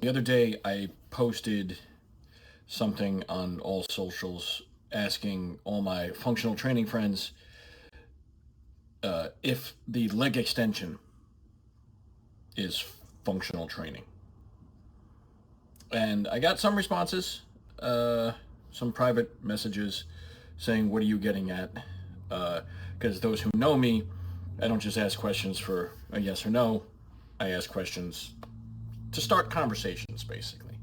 The other day I posted something on all socials asking all my functional training friends if the leg extension is functional training. And I got some responses, some private messages saying, what are you getting at? Because those who know me, I don't just ask questions for a yes or no. I ask questions to start conversations, basically.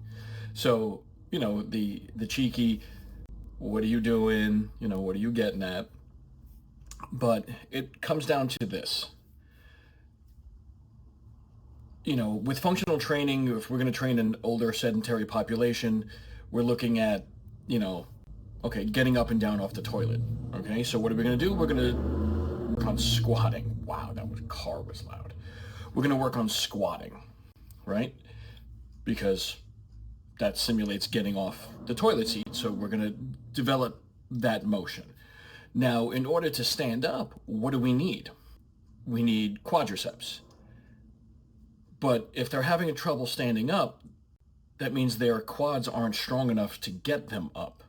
So, the cheeky, what are you doing? What are you getting at? But it comes down to this. With functional training, if we're going to train an older sedentary population, we're looking at, okay, getting up and down off the toilet. Okay, so what are we going to do? We're going to work on squatting. Wow, car was loud. We're going to work on squatting, right? Because that simulates getting off the toilet seat. So we're going to develop that motion. Now, in order to stand up, what do we need? We need quadriceps. But if they're having trouble standing up, that means their quads aren't strong enough to get them up.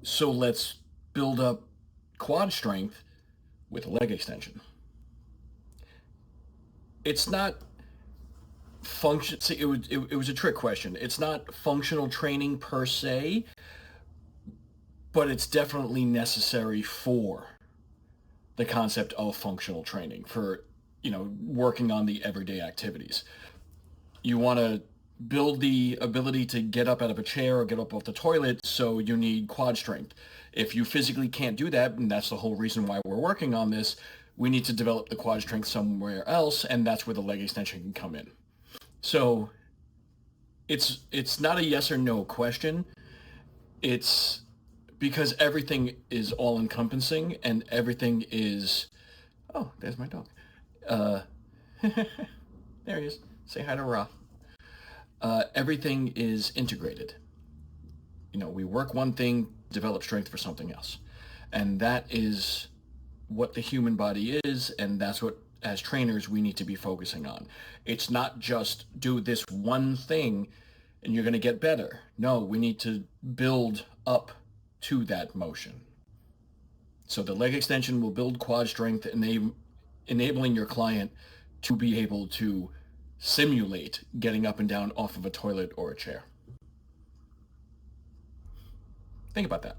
So let's build up quad strength with a leg extension. It's not function. See, it was a trick question. It's not functional training per se, but it's definitely necessary for the concept of functional training for, working on the everyday activities. You want to build the ability to get up out of a chair or get up off the toilet, so you need quad strength. If you physically can't do that, and that's the whole reason why we're working on this, we need to develop the quad strength somewhere else, and that's where the leg extension can come in. So it's not a yes or no question. It's because everything is all-encompassing, and everything is... Oh, there's my dog. There he is. Say hi to Ra. Everything is integrated. We work one thing, develop strength for something else. And that is what the human body is, and that's what, as trainers, we need to be focusing on. It's not just do this one thing and you're going to get better. No, we need to build up to that motion. So the leg extension will build quad strength, enabling your client to be able to simulate getting up and down off of a toilet or a chair. Think about that.